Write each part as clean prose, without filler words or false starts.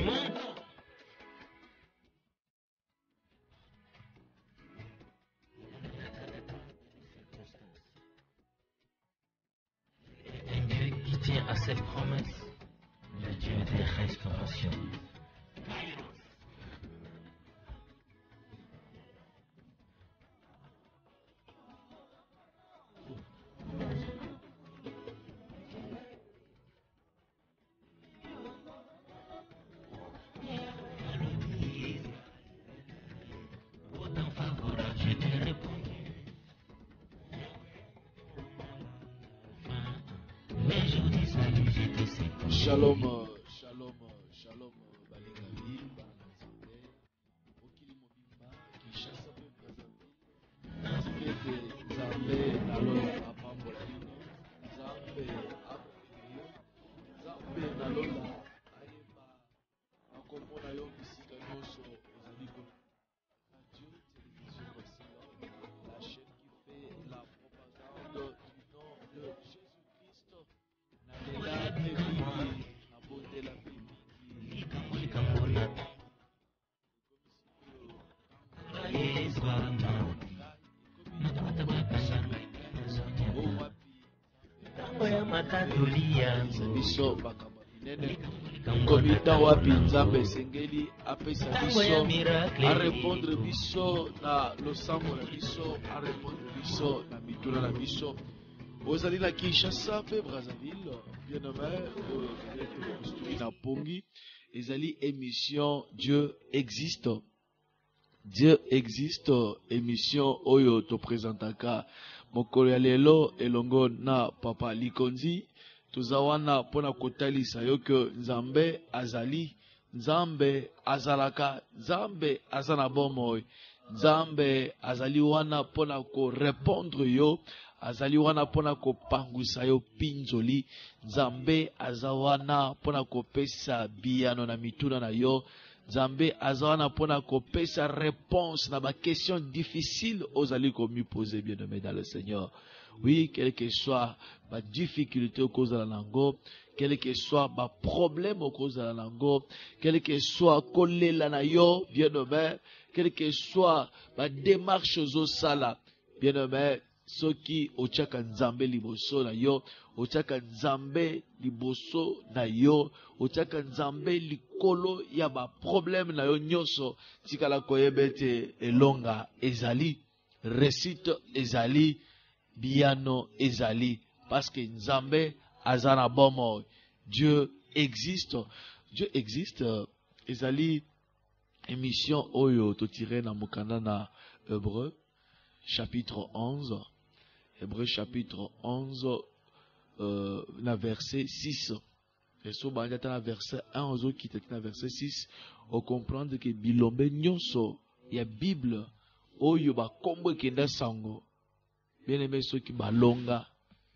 Un Dieu qui tient à ses promesses, le Dieu des restaurations. Autant favorable, je te réponds. Mais je vous dis salut, je te sais. Shalom, shalom, shalom, Balingali, Banazande, Okili Mobimba, Kinshasa, Brazzaville, Nazikete, Nzambe, Nalola, Apambola, Nzambe, Akoyo, Nzambe, Nalola, Ayeba, Akomona yo bisika nyonso, ozali ko Radio Télévision Bosila, la chaîne qui fait la propagande du nom de Jésus-Christ. Nalela Pemiki, Nabondela Pemiki, Likambona, Yezwana, Oya matandoli yangu. biso bakama minene komita wapi nzambe esengeli apesa biso arépondre biso na losambo na biso arépondre biso na mituna na biso ozali na Kinshasa mpe Brazzaville bien nommé na pongi ezali émission Dieu existe. Dieu existe, émission oyo to présentaka mokolo ya lelo elongo na papa Likonzi tuzawana pona kotalisa yo ke Nzambe azali, Nzambe azalaka, Nzambe azana bomoi, Nzambe azali wana pona ko répondre yo, azali wana pona ko pangusa yo pinzoli, Nzambe azawana pona ko pesa biyano na mituna na yo. Nzambe azawana pona kopesa réponse na ba question difficile ozali komi poser bien aimé dans le Seigneur. Oui, quel que soit ma difficulté au cause de la langue, quel que soit ma problème au cause de la langue, quel que soit kolela na yo bien aimé, quel que soit ma démarche au sala bien aimé, soki ochaka Nzambe liboso na yo, ochaka Nzambe liboso na yo, ochaka Nzambe likolo ya ba problème na yo nyonso, tikala koyebete elonga ezali, récite ezali, biano ezali, parce que Nzambe azana bomo, Dieu existe. Dieu existe, ezali émission oyo to tiré na mokanda na Hébreu chapitre 11. Hébreu chapitre 11, na verset 6. Et so ba na verset 1 ozo qui na verset 6, on comprendre que bilombe nyonso ya Bible oyo ba kombo kenda sango. Bien aimé ceux qui balonga,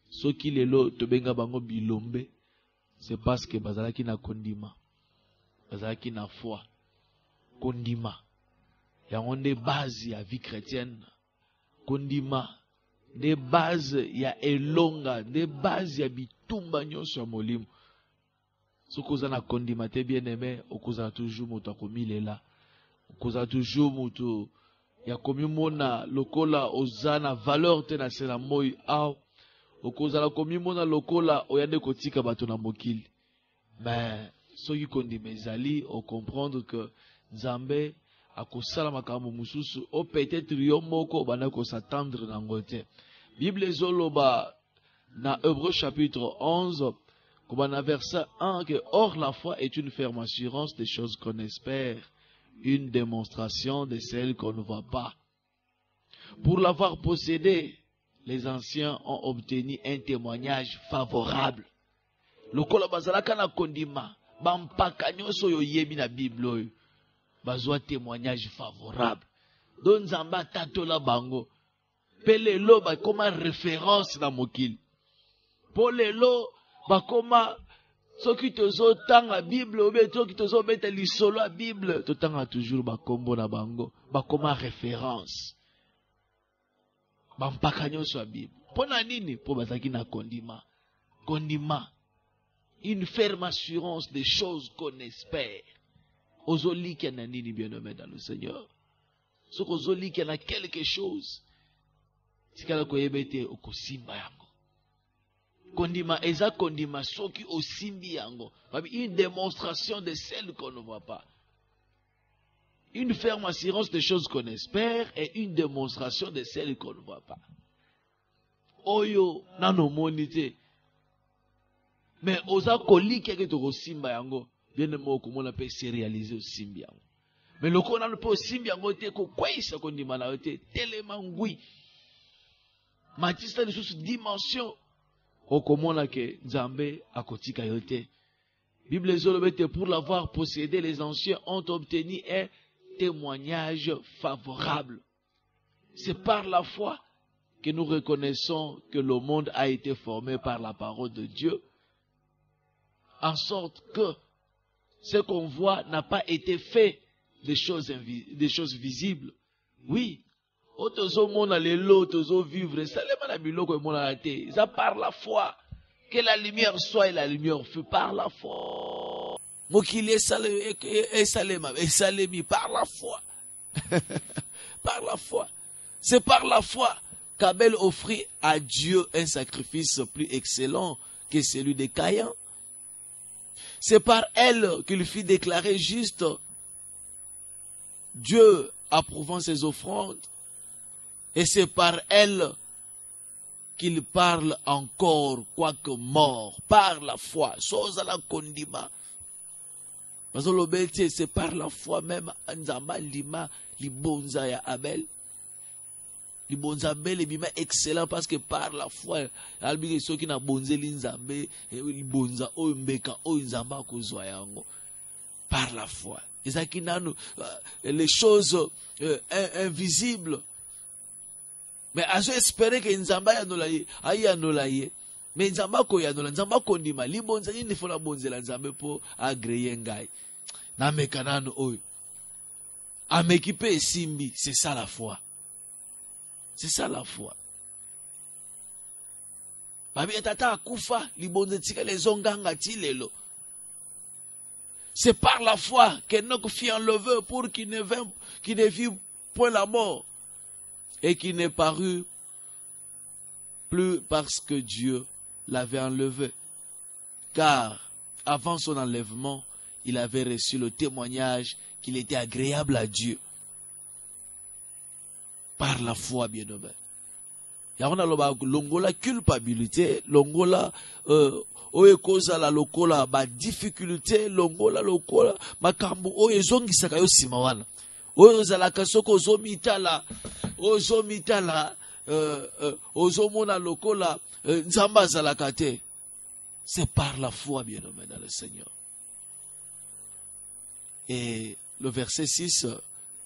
ceux qui lelo to benga bango bilombe, c'est parce que bazalaki na kondima. Bazalaki na foi. Kondima. Yango nde base ya vie chrétienne. Kondima. Des bases ya elonga, des bases ya bitumba nyonso ya molimo. Sokoza na kondima te bien aimé, okoza toujours moto akomilela. Okoza toujours moto ya komimona lokola ozana valeur te na sela moi aw. Okoza la komimona lokola oyande kotika bato na mokili. Mais soki kondima ezali, o comprendre que Nzambe akosala makambo mususu o peut-être yo moko bana ko s'attendre na ngote. Bible ezoloba na Hébreu chapitre 11 comme na verset 1 que or la foi est une ferme assurance des choses qu'on espère, une démonstration de celles qu'on ne voit pas. Pour l'avoir possédé, les anciens ont obtenu un témoignage favorable. Lokola bazalaka na kondima bampaka nyonso yo yebi na Bible oyo bazwa témoignage favorable. Don Nzamba tatola bango. Pelelo bakoma référence na mokili. Polelo bakoma soki tozo tanga Bible obe soki tozo beta lisolo a Bible to tanga toujours bakombo na bango bakoma référence. Bampaka nyonso a Bible. Pona nini po bazaki na kondima. Kondima. Une ferme assurance des choses qu'on espère. ozolika na nini bien-aimé dans le Seigneur? Ce kozolika na quelque chose. Tikala koyebete okosimba yango. Kondima eza kondima soki osimbi yango. Une démonstration de celle qu'on ne voit pas. Une ferme assurance des choses qu'on espère et une démonstration de celles qu'on ne voit pas. Oyo nano monite. Mais oza kolika ke to simba yango, bien mo komona pe se réaliser simbi yango. Mais loko nano pe simbi yango te ko kwaisa kondima na te telema ngui. Matista de sous dimension. Okomona ke Nzambe akotika yote. Bible zolobete pour l'avoir possédé, les anciens ont obtenu un témoignage favorable. C'est par la foi que nous reconnaissons que le monde a été formé par la parole de Dieu, en sorte que ce qu'on voit n'a pas été fait des choses visibles. Oui, otozo mona lelo, otozo vivre, ça le mana biloko mona la te. Ça par la foi que la lumière soit et la lumière fut par la foi. Mokili salemi par la foi. Par la foi. C'est par la foi qu'Abel offrit à Dieu un sacrifice plus excellent que celui de Caïn. C'est par elle qu'il fut déclaré juste, Dieu approuvant ses offrandes. Et c'est par elle qu'il parle encore, quoique mort, par la foi. Chose à la condima. C'est par la foi même, Nzamba lima, libonza ya Abel. Libonza Abel est bien excellent parce que par la foi, albi ceux qui n'a bonzé l'inzambe, libonza o mbeka o nzamba kozwa yango. Par la foi. Les choses invisibles. Mais à espérer que nzamba yanolaye, ayanolaye. Mais nzamba ko yanola, nzamba kondima, libonza ni faut la bonzela nzambe po agréer ngai. Na mekanano oyo. Amekipe simbi, c'est ça la foi. C'est ça la foi. Babi tata akufa, libonza tika les onganga tilelo. C'est par la foi qu'Enoch fit enlever pour qu'il ne vit point la mort. Et qui n'est paru plus parce que Dieu l'avait enlevé. Car avant son enlèvement, il avait reçu le témoignage qu'il était agréable à Dieu. Par la foi, bien-aimé. Il y a longola culpabilité, longola oye koza la lokola ba difficulté, longola lokola makambo oye zongi sakayo simawana. Oye zalaka soko zomitala ozomona lokola nzamba zalakate. C'est par la foi, bien-aimé dans le Seigneur. Et le verset 6,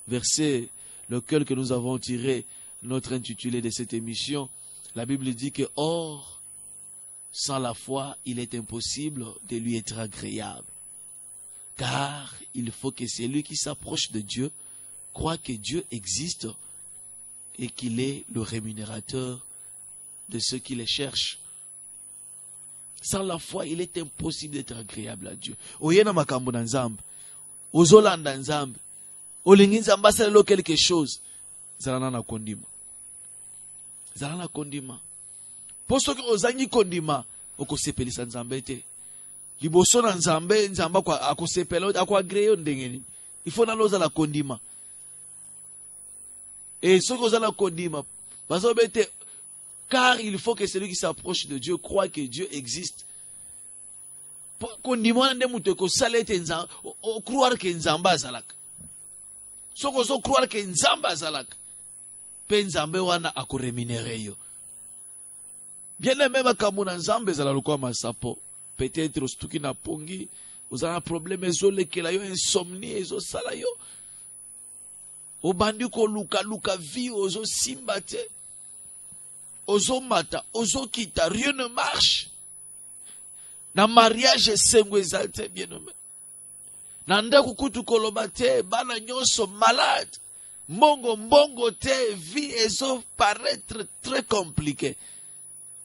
verset lequel que nous avons tiré notre intitulé de cette émission, la Bible dit que or, sans la foi, il est impossible de lui être agréable. Car il faut que celui qui s'approche de Dieu croit que Dieu existe et qu'il est le rémunérateur de ceux qui les cherchent. Sans la foi, il est impossible d'être agréable à Dieu. Oyena makambo na nzambe, ozolanda nzambe, olingi nzambe asalelo quelque chose, zalana na kondima. Zalana na kondima. Posto ke ozangi kondima, okosepelisa nzambe te. Liboso na nzambe, nzamba kwa akosepela, akwagreye ndengeni. Il faut naloza la kondima. Et ce que vous allez kondima, car il faut que celui qui s'approche de Dieu croit que Dieu existe. Kondima nde mutu ko salete nzamba, croire que nzamba azalak. Ce que vous croire que nzamba azalak, pe nzambe wana akoremunere yo. Bien aimé makamuna nzambe zala lokwa masapo. Peut-être ostuki na pongi, vous avez un problème ezolekela yo insomnie ezosala yo. Obandi ko luka vie ozo simbate, ozo mata, ozo kita, rien ne marche. Na mariage sengwe exalté bien nommé. Na ndaku kutu kolobate, bana nyonso malade. Mbongo te, vie ezo paraître très compliqué.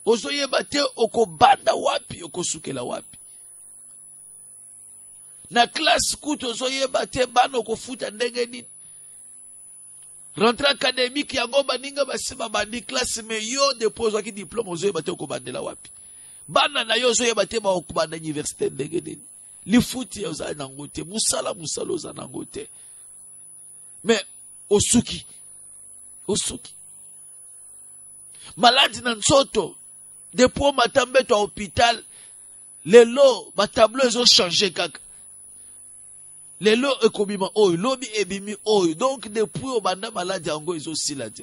Ozo yebate oko banda wapi, oko sukela wapi. Na classe kuto zoyeba te bano kofuta ndenge nini. Rentrée académique yango baninga basima bandi classe me yo dépose ki diplôme ozoyeba te ko bandela wapi. Bana na yo ozoyeba te ba okubanda université ndenge nini. Lifuti oza nango te, musala oza nango te. Mais osuki. Maladi na nsoto depuis matambe to hôpital lelo ba tableau ils ont changé kaka. Lelo ekobima oyo lobi ebimi oyo donc depuis obanda maladi yango ils ont silate.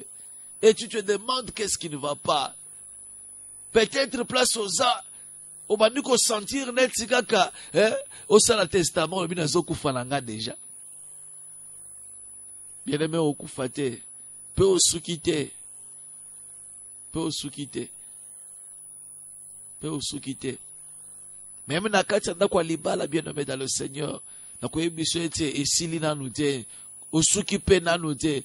Et tu te demandes qu'est-ce qui ne va pas. Peut-être place aux a obandi ko sentir net kaka au sala testament obi nazo kufa nanga déjà. Bien aimé okufa te pe osuki te. Même na kati na kwa libala bien aimé dans le Seigneur. Na kwa ebiso ete esili nanu te. Osuki pe nanu te.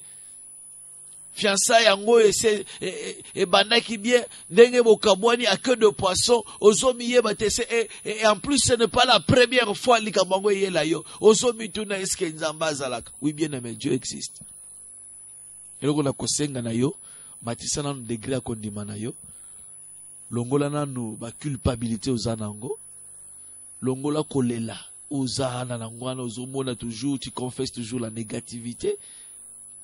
Fiançailles yango e bandaki bien ndenge bokabwani à queue de poisson ozomi yeba te et en plus ce n'est pas la première fois likambango yela yo. Ozomi tuna eske nzamba azalaka. Oui bien aimé, Dieu existe. Eloko na kosenga na yo matisa nanu degré ya kondima na yo. Longola nanu ba culpabilité ozanango. Longola kolela ozana nango na ozomona toujours tu confesses toujours la négativité.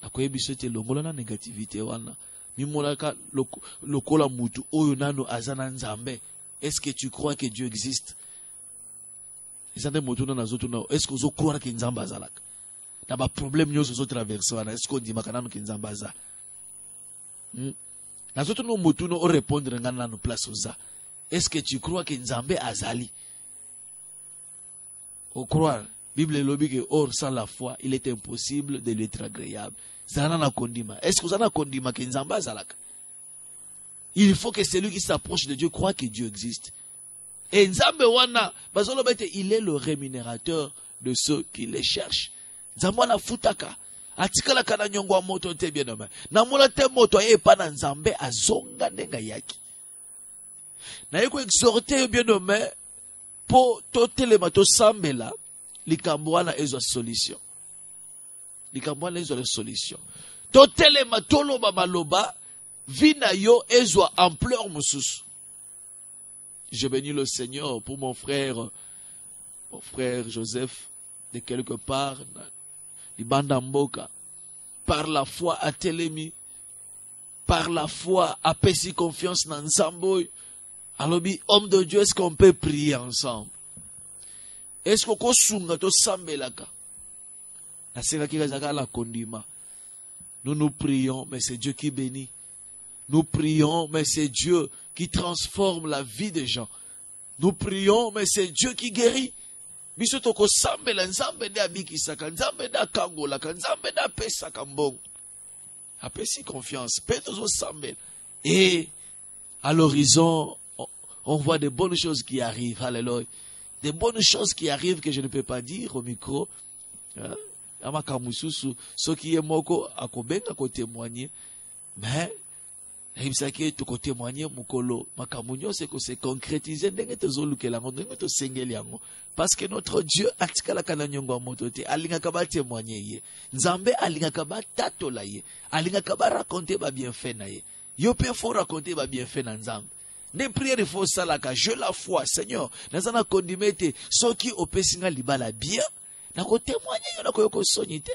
Na koyebiso te longola na négativité wana. Mimolaka lokola mutu oyo nanu azana nzambe. Est-ce que tu crois que Dieu existe? Ezande mutu na zotu na est-ce que ozo croire que nzambe azalaka? Na ba problème nyoso zo traverser wana est-ce que ondima kana que nzambe azalaka? Na zotu no mutu no répondre ngana na place oza. Est-ce que tu crois que nzambe azali? Au croire, Bible lobi que or sans la foi, il est impossible de lui être agréable. Zana kondima. Est-ce que zana kondima que nzamba zalaka? Il faut que celui qui s'approche de Dieu croit que Dieu existe. Et nzambe wana, bazolo bete, il est le rémunérateur de ceux qui les cherchent. Nzamba na futaka. Atikala kana nyongwa moto te bien nommé. Na mola te moto ye pa na nzambe azonga ndenga yaki. Na yeko exhorter bien nommé po to telema to sambela likambo wana ezo solution. Likambo wana ezo solution. To telema toloba maloba vina yo ezo ampleur mususu. Je bénis le Seigneur pour mon frère Joseph de quelque part Libanda Mboka. Par la foi à Telemi, par la foi à Pessi confiance dans Nsamboy. Alors, homme de Dieu, est-ce qu'on peut prier ensemble? Est-ce qu'on peut sunga to sambelaka? La sera qui la kondima. Nous prions, mais c'est Dieu qui bénit. Nous prions, mais c'est Dieu qui transforme la vie des gens. Nous prions, mais c'est Dieu qui guérit. Biso toko sambela nzambe de abikisaka nzambe da kangola nzambe da pesa kambong. Apesi confiance, petozo sambela. Et à l'horizon, on voit de bonnes choses qui arrivent. Alléluia. Des bonnes choses qui arrivent que je ne peux pas dire au micro. Amakamususu, ce qui est moko akobenga ko témoigner. Mais il s'agit de témoigner mukolo makamunyo c'est que c'est concrétisé ndenge tozolukela ngo ndenge to sengeli yango parce que notre Dieu atikala kana nyongo motote alingaka ba témoigner ye nzambe alingaka ba tatola ye alingaka ba raconter ba bienfait na ye yo pe faut raconter ba bienfait na nzambe ne prière faut salaka je la foi Seigneur nazana kondimete soki opesinga libala bien na ko témoigner yo na ko yoko sonite.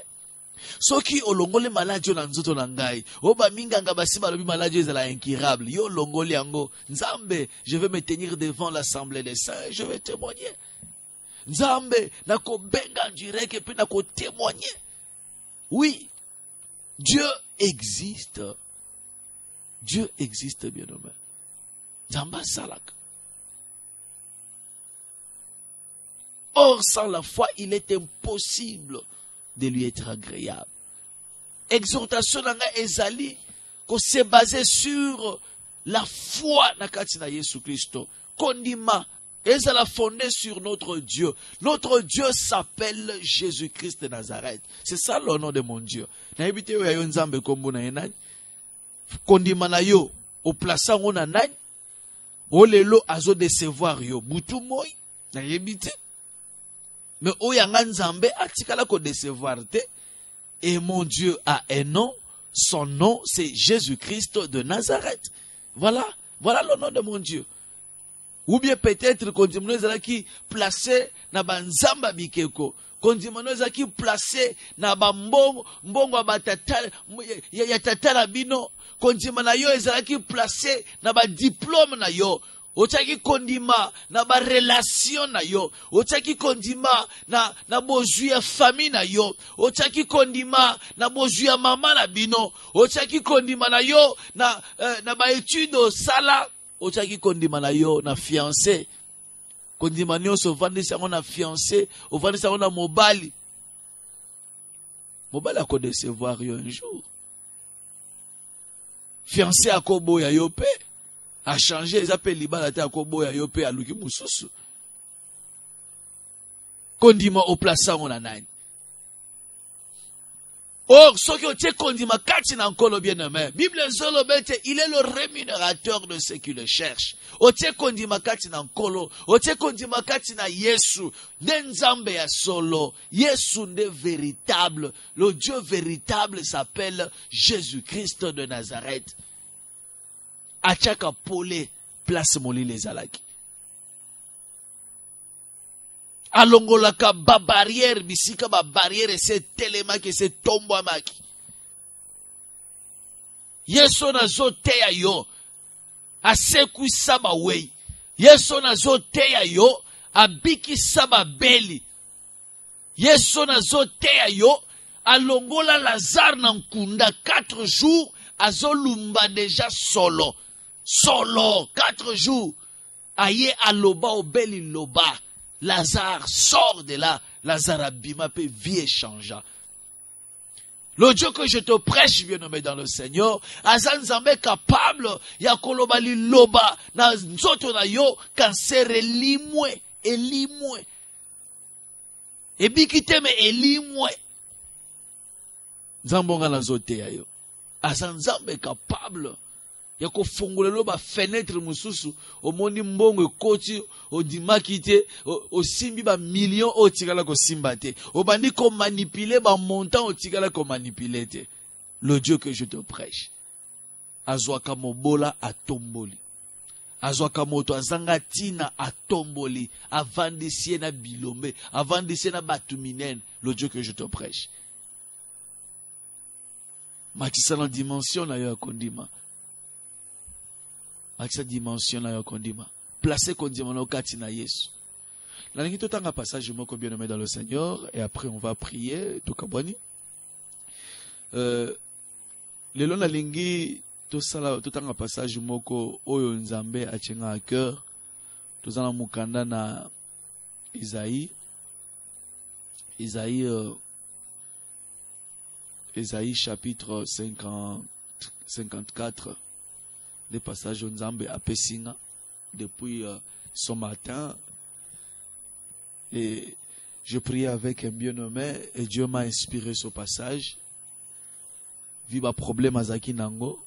Soki olongole maladie na nzoto na ngai oba minganga basi balobi maladie ezala incurable yo longoli yango nzambe je vais me tenir devant l'assemblée des saints je vais témoigner nzambe na ko benga direct pe na ko témoigner. Oui, Dieu existe bien nommé nzamba salak. Or sans la foi il est impossible de lui être agréable. Exhortation nanga ezali ko se baser sur la foi na kati na Yesu Kristo. Kondima ezala fondé sur notre Dieu. Notre Dieu s'appelle Jésus-Christ de Nazareth. C'est ça le nom de mon Dieu. Na ebite yo ya nzambe kombo na enani. Kondima na yo o plaça ngona nani. O lelo azo décevoir yo butu moy na ebite. Mais oyanga nzambe atikala ko décevoir te. Et mon Dieu a un nom. Son nom, c'est Jésus-Christ de Nazareth. Voilà. Voilà le nom de mon Dieu. Ou bien peut-être qu'on dit qui placé na banzamba bikeko. Qu'on dit qui placé na bambongo mbongo batatala ya tatala bino. Qu'on dit yo ezalaki placé na ba diplôme na yo. Otaki kondima na ba relation na yo. Otaki kondima na bozwi ya famille na yo. Otaki kondima na bozwi ya mama na bino. Otaki kondima na yo na ba étude au sala. Otaki kondima na yo na fiancé. Kondima nyonso vandisa ngo na fiancé, ovandisa ngo na mobali. Mobali ako décevoir yo un jour. Fiancé akobo ya yo pe. A changé, ils appellent libala te akobo ya yo pe aluki mususu. Kondima au plaça ngo na nani. Or, ce qui est kondima kati na nkolo bien-aimé. Bible zolobete, il est le rémunérateur de ceux qui le cherchent. Otie kondima kati na nkolo, otie kondima kati na Yesu, nenzambe ya solo, Yesu nde véritable. Le Dieu véritable s'appelle Jésus-Christ de Nazareth. Achaka pole, place moli les alaki. Alongolaka ba barrière bisika ba barrière se telemaki se tombo amaki. Yesu na zo teya yo aseku saba wei. Yesu na zo teya yo abiki saba beli. Yesu na zo teya yo alongola Lazare na nkunda 4 jours azolumba déjà solo. Solo 4 jours. Aye aloba obeli loba. Lazare sort de là. Lazare abima pe vie changea. Le Dieu que je te prêche, bien-aimé dans le Seigneur, azan nzambe capable ya koloba li loba na nzoto na yo cancer elimwe. Ebikite me elimwe. Nzambonga na zote ya yo. Azan nzambe capable ya kofungulelo ba fenêtre mususu omoni mbongo ekoti odimaki te osimbi ba million otikala ko simba te obandi ko manipuler ba montant otikala ko manipuler te. Le Dieu que je te prêche azwaka mobola atomboli, azwaka moto azanga tina atomboli, avandisie na bilombe, avandisie na batuminen. Le Dieu que je te prêche matisa na dimension na yo kondima. Avec cette dimension là, kondima. Placez kondima na kati na Yesu. La lingi tout un passage moko bien nommé dans le Seigneur et après on va prier to kabwani. Le long la lingi tout ça tout un passage moko oyo nzambe achenga à cœur. Tout en mukanda na Isaïe 54 des passages au Nzambe à Pessinga depuis ce matin. Et je priais avec un bien-nommé et Dieu m'a inspiré ce passage. Viva problème azaki nango.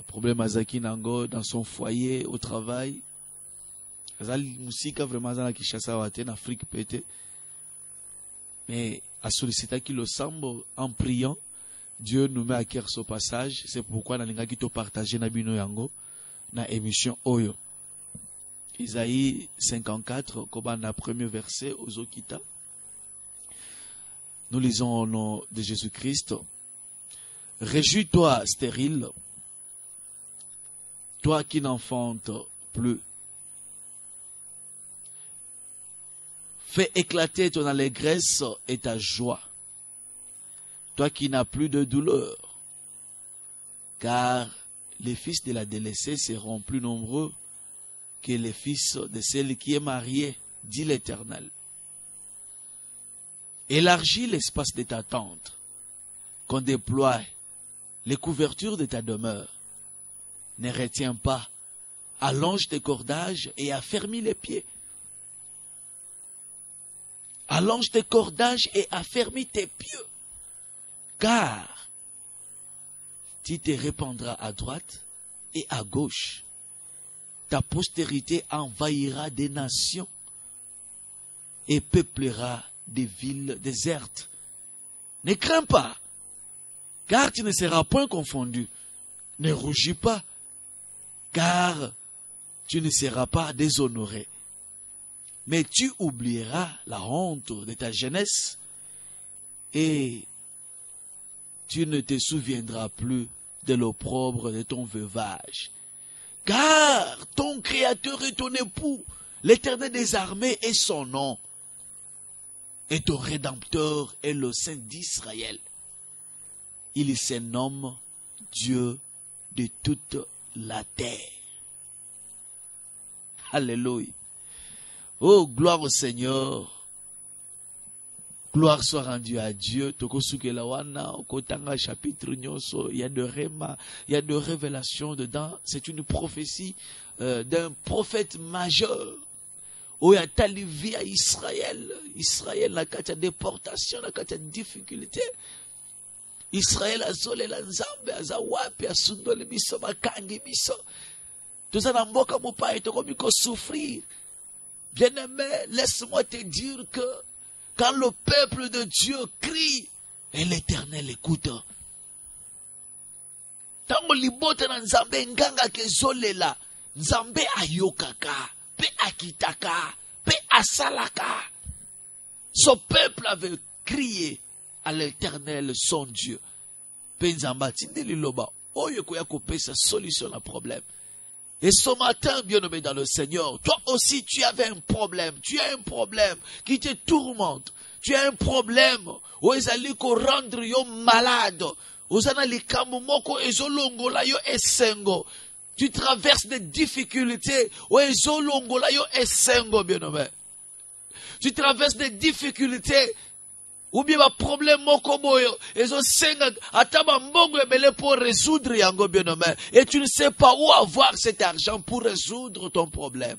Problème azaki nango dans son foyer, au travail. Azali musika vraiment zana kishasa wate en Afrique pété. Mais à solliciter qui le semble en priant. Dieu nous met à cœur ce passage. C'est pourquoi nous avons to partager na bino yango na émission Oyo. Isaïe 54, comme na premier verset aux Okita. Nous lisons au nom de Jésus-Christ. Réjouis-toi, stérile, toi qui n'enfantes plus. Fais éclater ton allégresse et ta joie. Toi qui n'as plus de douleur, car les fils de la délaissée seront plus nombreux que les fils de celle qui est mariée, dit l'Éternel. Élargis l'espace de ta tente, qu'on déploie les couvertures de ta demeure. Ne retiens pas, allonge tes cordages et affermis les pieds. Allonge tes cordages et affermis tes pieds. Car tu te répandras à droite et à gauche. Ta postérité envahira des nations. et peuplera des villes désertes. Ne crains pas, car tu ne seras point confondu. Ne rougis pas, car tu ne seras pas déshonoré. Mais tu oublieras la honte de ta jeunesse et tu ne te souviendras plus de l'opprobre de ton veuvage. Car ton Créateur est ton époux, l'Éternel des armées est son nom. Et ton Rédempteur est le Saint d'Israël. Il se nomme Dieu de toute la terre. Alléluia. Oh, gloire au Seigneur. Gloire soit rendue à Dieu. Chapitre il y a de réma, il y a de révélations dedans. C'est une prophétie d'un prophète majeur. Oh, il y a talivi à Israël. Israël n'a qu'à déportation, n'a qu'à difficulté. Israël a zolé la nzambe, a zawapi, a sundole biso, makangi biso. Tout ça n'a pas comme pas été comme souffrir. Bien-aimé, laisse-moi te dire que quand le peuple de Dieu crie, et l'Éternel écoute. Tango libote na nzambe nganga kezolela, nzambe ayokaka, pe akitaka, pe asalaka. Son peuple avait crié à l'Éternel, son Dieu. Pe nzamba tindeli loba, oyo koya kopesa solution na problème. Et ce matin, bien-aimé dans le Seigneur, toi aussi tu avais un problème. Tu as un problème qui te tourmente. Tu as un problème où ils allaient rendre yo malade. Ozana likambo moko ezolongola yo esengo. Tu traverses des difficultés où ezolongola yo esengo, bien-aimé. Tu traverses des difficultés. Ou bien un problème moko boyo, ezo senga ataba mbongo ebele pour résoudre yango bien-aimé. Et tu ne sais pas où avoir cet argent pour résoudre ton problème.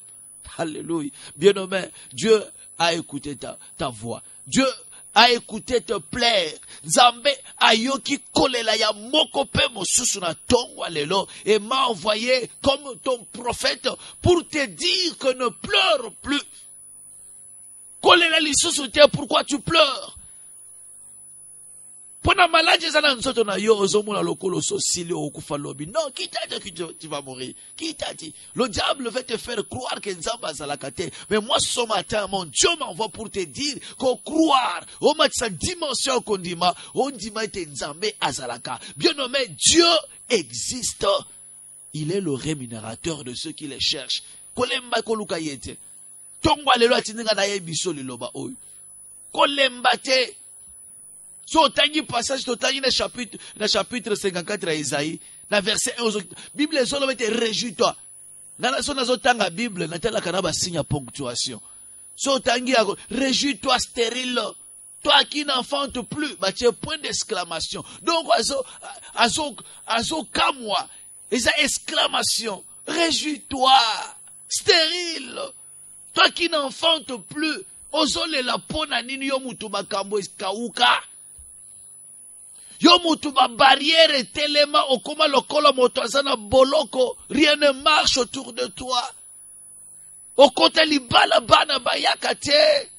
Alléluia. Bien-aimé, Dieu a écouté ta voix. Dieu a écouté te plaire. Nzambe ayoki kolela ya moko pe mosusu na tongo alelo et m'a envoyé comme ton prophète pour te dire que ne pleure plus. Kolela lisusu te, pourquoi tu pleures? Pendant maladie, non, qui t'a dit que tu vas mourir? Qui t'a dit? Le diable veut te faire croire que Nzamba Zalakate. Mais moi, ce matin, mon Dieu m'envoie pour te dire qu'on croire. On met sa dimension qu'on dit, on dit, Nzambe Azalaka. Bien nommé, Dieu existe. Il est le rémunérateur de ceux qui les cherchent. Kolemba koluka yete. Tongwa lelo atinga na yebiso liloba oyo. Kolemba te. So tangi passage to tangi na chapitre 54 à Isaïe, na verset 1 Bible ezolo mete réjouis-toi. Na so nazo tanga Bible na tela kana ba signe à ponctuation. So tangi réjouis-toi stérile. Toi qui n'enfantes plus, bah tu es point d'exclamation. Donc azo kamwa, esa exclamation. Réjouis-toi stérile. Toi qui n'enfantes plus, ozole la pona nini yo mutu makambo eskauka. Yo mutu ba barrière telema okoma lokolo moto azana boloko, rien ne marche autour de toi. Okota libala bana bayaka te.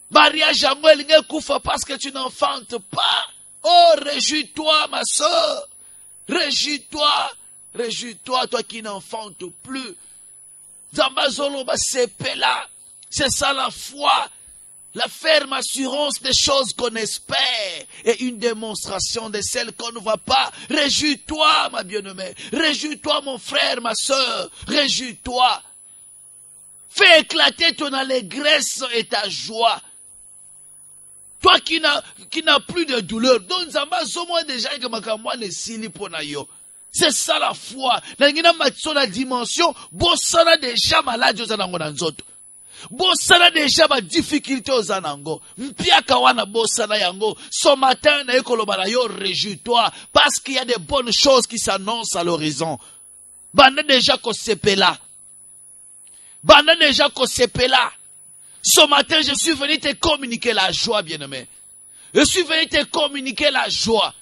Mariage yango elinge kufa parce que tu n'enfantes pas. Oh, réjouis-toi ma soeur. Réjouis-toi. Réjouis-toi, toi qui n'enfantes plus. Zambazolo ba sepela. C'est ça la foi. La ferme assurance des choses qu'on espère et une démonstration de celles qu'on ne voit pas. Réjouis-toi, ma bien-aimée. Réjouis-toi, mon frère, ma soeur. Réjouis-toi. Fais éclater ton allégresse et ta joie. Toi qui n'as plus de douleur. Donc, Zamba, somo déjà que makamwa le sili pona yo. C'est ça la foi. Nangina matso la dimension. Bossana déjà malade aux anangonanzoto. Bossana déjà ma difficulté aux anango. Mpiaka wana bossana yango. Ce matin, na ekoloba yo, réjouis-toi. Parce qu'il y a des bonnes choses qui s'annoncent à l'horizon. Banda déjà ko sepela. Banda déjà ko sepela. Ce matin, je suis venu te communiquer la joie, bien-aimé. Je suis venu te communiquer la joie.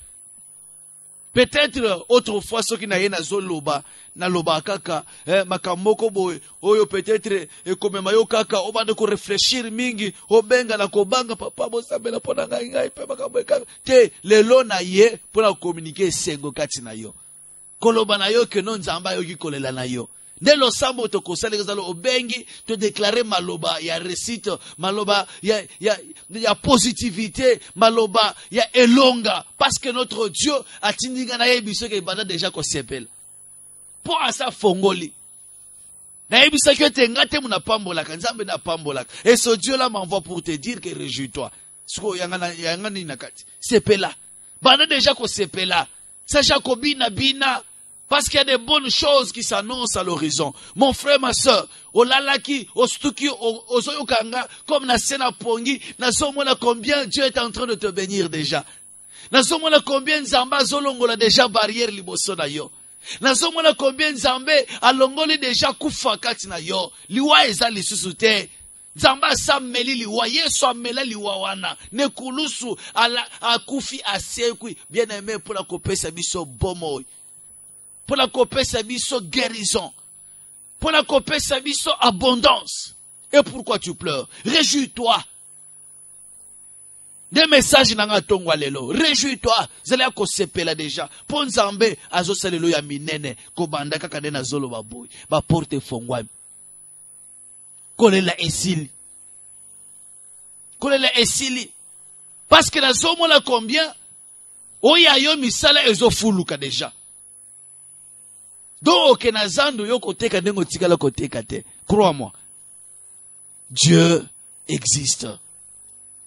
Peut-être autrefois ceux qui n'avaient pas zoloba na loba kaka makamoko boy oyo peut-être comme mayo kaka obande ko réfléchir mingi obenga na kobanga papa bosambela pona ngai pe makambo kaka te lelo na ye pona communiquer sengo kati na yo koloba na yo ke non nzamba yo kikolela na yo dès le sambo to kosala ezalo obengi te déclarer maloba ya récite maloba ya positivité maloba ya elonga parce que notre Dieu a tindinga na yebiso ke banda déjà ko sepel pour asa fongoli na yebiso ke tenga te muna pambola kanzambe na pambola et ce Dieu là m'envoie pour te dire que réjouis-toi siko yanga ni nakati sepela banda déjà ko sepela sa Jacobina bina. Parce qu'il y a des bonnes choses qui s'annoncent à l'horizon. Mon frère, ma soeur, au lalaki, au stuki, au zoyokanga, comme na sena pongi, na somona combien Dieu est en train de te bénir déjà. Na somona combien Nzamba zolongola déjà barrière liboso na yo. Na somona combien Nzambe alongoli déjà kufa kati na yo. Liwa eza lisusu te. Nzamba sameli liwa, Yesu amela liwa wana. Nekulusu akufi asekwi. Bien aimé pour la kopesa biso bomo. Pour la couper sa biso guérison. Pour la couper sa biso abondance. Et pourquoi tu pleures? Réjouis-toi. Des messages n'anga tongwa lelo. Réjouis-toi. Zela ko sepela déjà. Pour Nzambe azo salelo ya minene ko banda kaka na zolo baboy. Ba porte fongwa. Kolela esili. Kolela esili. Parce que na zomo la combien oya yo misala ezo fuluka déjà. Donc, crois-moi, Dieu existe.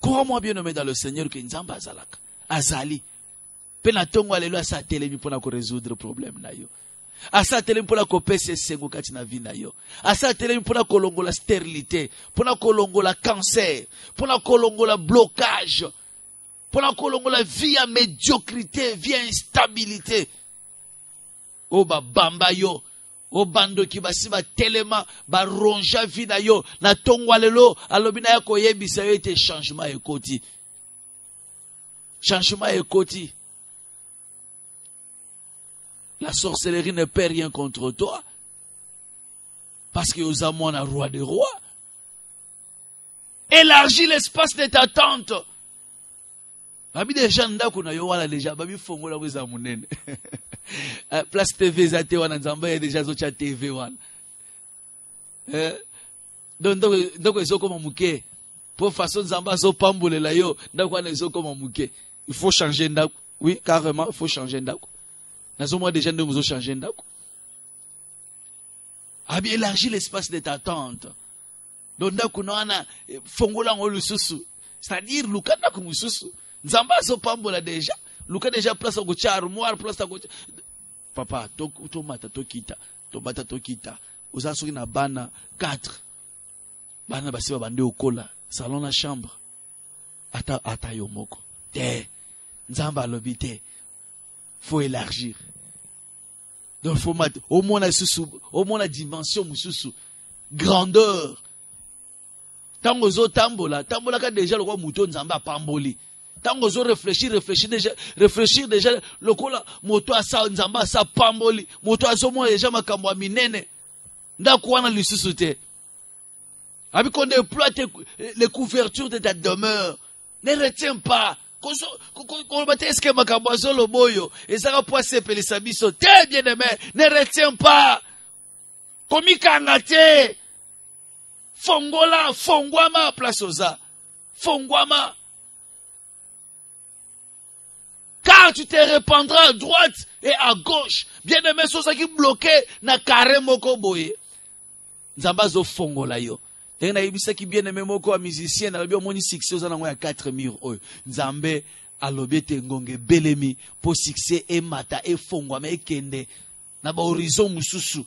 Crois-moi bien nommé dans le Seigneur que Nzamba azalak. Azali. Penatongo alelo asa telemi pour résoudre le problème na yo. Asa telemi pour la kopese sengo kati na vie na yo. Asa telemi pour la kolongola stérilité, pour la kolongola cancer, pour la kolongola blocage, pour la kolongola vie à médiocrité, vie à instabilité. O ba bamba yo, o bando ki basi ba telema, ba ronja vina yo, na tongwa lelo, alobina ya koyebisa yo ete changement ekoti. Changement ekoti. La sorcellerie ne perd rien contre toi. Parce que aux amours, on a roi des rois. Élargis l'espace de ta tente. Babi déjà ndako na yo wala déjà babi fongola weza munene. Place TV zate wana nzamba ya déjà zocha TV wana. Donc ezo koma muke. Pour façon nzamba zo pambolela yo ndako wana ezo koma muke. Il faut changer ndako. Oui, carrément, il faut changer ndako. Nazo moi déjà nous changer ndako. Abi élargis l'espace de ta tente. Donc ndako na fongola ngolu susu. C'est-à-dire lukanda kumususu. Nzamba zo pambola déjà. Luka déjà place au armoire, place au papa, to mata to kita, to bata to kita. Oza soki na bana 4. Bana basi ba bande okola, salon na chambre. Ata yo moko. Te. Nzamba lobi te. Faut élargir. Donc faut mettre au moins la dimension mususu, grandeur. Tango zo tambola ka déjà le roi mouton nzamba pamboli. Tango zo réfléchir déjà le kola moto asa nzamba sa pamboli moto azomo déjà makambo minene ndako wana lisusu te abi qu'on déploie les couvertures de ta demeure ne retiens pas qu'on bate est-ce que makambo azolo boyo ezaka po sepelisa biso te bien aimé ne retiens pas komikanga te fongwama place oza fongwama. Car tu te répandras à droite et à gauche. Bien aimé, c'est ça qui bloqué na carré moko boye. Nzamba zo fongo la yo. Et na ibisa qui bien aimé moko a musicien na bio moni succès aux anango ya 4 murs oyo. Nzambe alobi te ngonge belemi po succès e mata e fongo ma ekende na ba horizon mususu.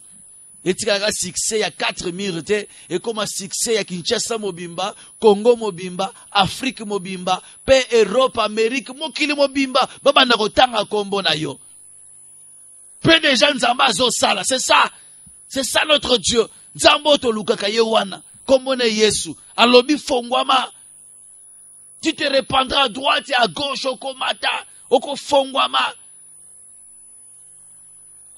Etikaka succès ya 4 murs te et comme succès ya Kinshasa mobimba, Congo mobimba, Afrique mobimba, pe Europe, Amérique mokili mobimba, baba na kotanga kombo na yo. Pe déjà nzamba zo sala, c'est ça. C'est ça notre Dieu. Nzambo to lukaka ye wana, kombo na Yesu, alobi fongwama. Tu te répandras à droite et à gauche au komata, au fongwama.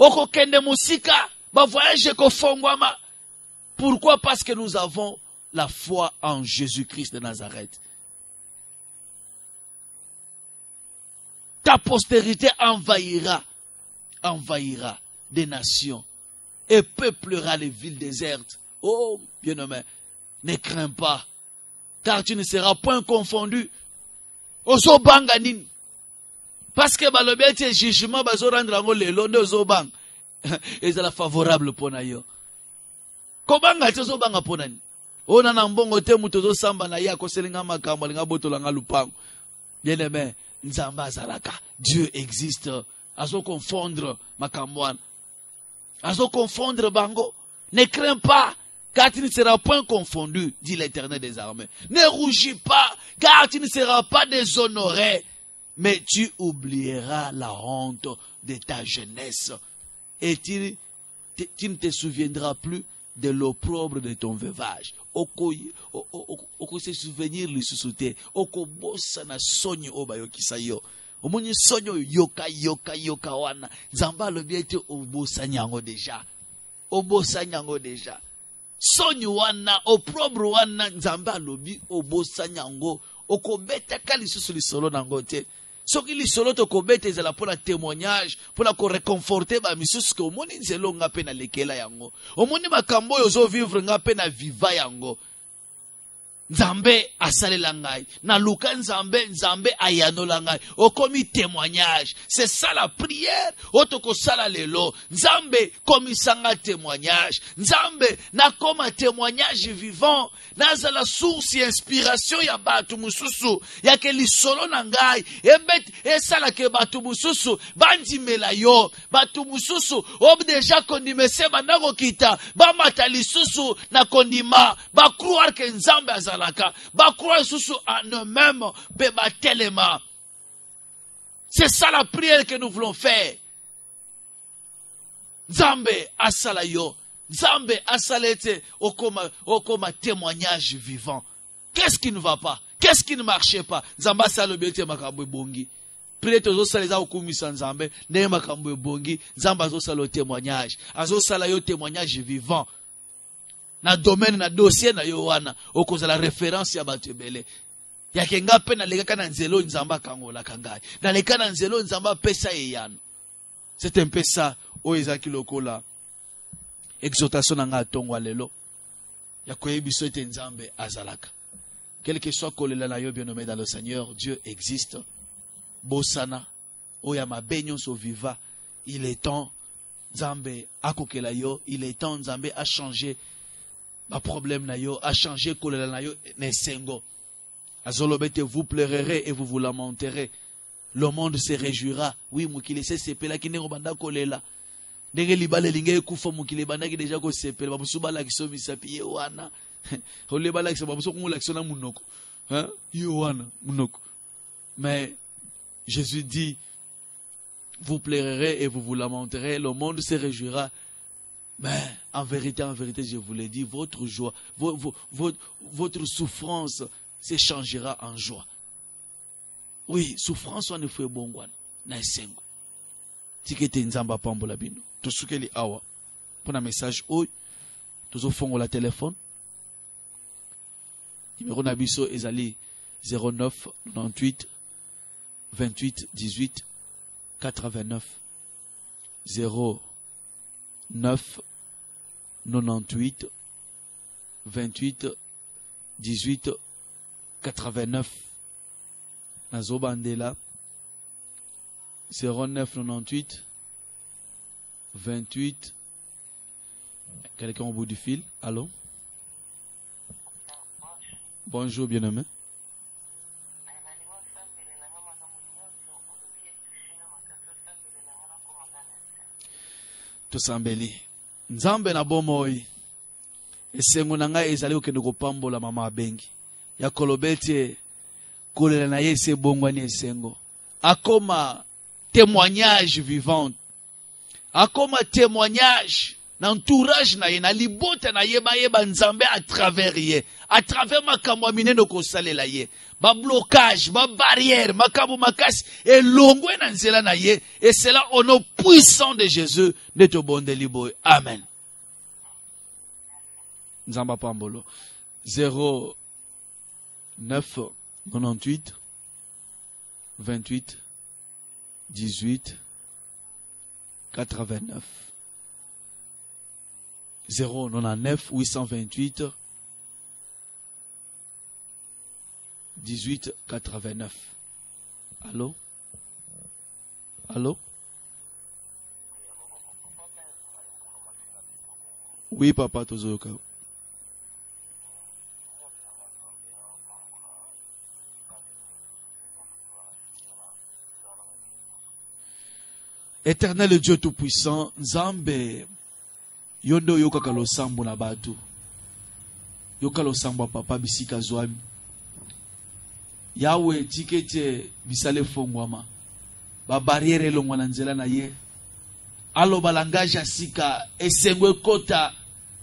oko kende musika, ba voyage ko fongwama. Pourquoi? Parce que nous avons la foi en Jésus-Christ de Nazareth. Ta postérité envahira des nations et peuplera les villes désertes. Oh, bien-aimé, ne crains pas, car tu ne seras point confondu. Oso banganin. Parce que balobé tes jugements bazo rendre ngo lelo nde ozo bang. Ezala favorable pona yo. Kobanga te ozo banga pona ni. Ona na mbongo te muto ozo samba na ya koselinga makambo linga botola nga lupango. Bien-aimé, nzamba zalaka. Dieu existe. Azo confondre makambo. Azo confondre bango. Ne crains pas, car tu ne seras point confondu, dit l'Éternel des armées. Ne rougis pas, car tu ne seras pas déshonoré, mais tu oublieras la honte de ta jeunesse. Et tu ne te souviendras plus de l'opprobre de ton veuvage. Oko se souvenir le sous-souté. Oko bossa na sonyo obayo kisayo. Omoni sonyo yoka wana. Zamba le biete obosa nyango déjà. Obosa nyango déjà. Sonyo wana, opprobre wana, nzamba lobi obosa nyango. Oko beta kali susu li solo nangote. Soki li solo to kobete ezala pour la témoignage, pour la ko réconforter ba misusu ke omoni nzelo nga pe na lekela yango. Omoni makambo yozo vivre nga pe na viva yango. Nzambe asalela ngai. Na luka nzambe ayanola ngai. Okomi témoignage. C'est ça la prière. Otoko sala lelo. Nzambe komisanga témoignage. Nzambe na koma témoignage vivant. Naza la source et inspiration ya batu mususu. Ya ke lisolo na ngai. Ebet esala ke batu mususu. Bandi melayo. Batu mususu. Ob deja kondimese banako kita. Ba mata lisusu na kondima. Ba croire que nzambe azala. Ba croire sous en eux-mêmes, beba tellement. C'est ça la prière que nous voulons faire. Nzambe asala yo, Nzambe asalete okoma témoignage vivant. Qu'est-ce qui ne va pas? Qu'est-ce qui ne marchait pas? Nzamba sala biete makambo bongi. Prière tozo sala za okumisa Nzambe, ne makambo bongi, Nzamba zo sala témoignage. Azo sala yo témoignage vivant. Na domaine na dossier na yo wana okoza la référence ya batu ebele ya kenga pe na leka na nzelo nzamba kangola kangai na leka na nzelo nzamba pesa eyano. C'est un peu ça o ezaki lokola exhortation na nga tongwa lelo ya koyebiso ete nzambe azalaka. Quel que soit kolela na yo bien-aimé dans le Seigneur, Dieu existe. Bosana o ya mabenyo so viva, il est temps nzambe akokela yo, il est temps nzambe a changer ma problème na yo, a changé kolela na yo nesengo. Azolobete, vous pleurerez et vous vous lamenterez. Le monde se réjouira. Oui, mukile se sepela ki nengo banda kolela. Ndenge libale linge kufa mukile banda ki deja ko sepela. Babusu bala ki so misapi ye wana. Ole bala ki so babusu ngula ki so na munoko. Hein? Ye wana munoko. Mais Jésus dit, vous pleurerez et vous vous lamenterez. Le monde se réjouira. Mais en vérité, je vous l'ai dit, votre joie, votre souffrance s'échangera en joie. Oui, souffrance, on ne fait bon. Na esengo. Tikete nzamba pambola bino. Tosukeli awa. Pour un message, oi. Tozo fongo la téléphone. Numéro nabiso ezali 09 98 28 18 89 09 98 28 18 89. Nazo bandela 09 98 28. Quelqu'un au bout du fil? Allô? Bonjour, bien-aimé. Tosambeli. Nzambe na bomoi. Esengo na ngai ezali okende kopambola mama abengi. Ya kolobete kolela na ye se bongwani esengo. Akoma témoignage vivant. Akoma témoignage na entourage na ye, na libota na ye, ba nzambe à travers ye, à travers makambo mineno ko salela ye, ba blocage, ba barrière, makambo makasi, et longwe na nzela na ye, et c'est là au nom puissant de Jésus, de te bondeli boy. Amen. Nzamba Pambolo. 0 9 98 28 18 89 099 828 18 89. Allô? Allô? Oui, papa, Tozoka. Éternel Dieu Tout-Puissant, Nzambe, yondo yokaka losambo na batu. Yoka losambo papa bisika zwami. Yawe tikete bisale fongwama. Ba barriere longwa na nzela na ye. Alo balangage asika esengwe kota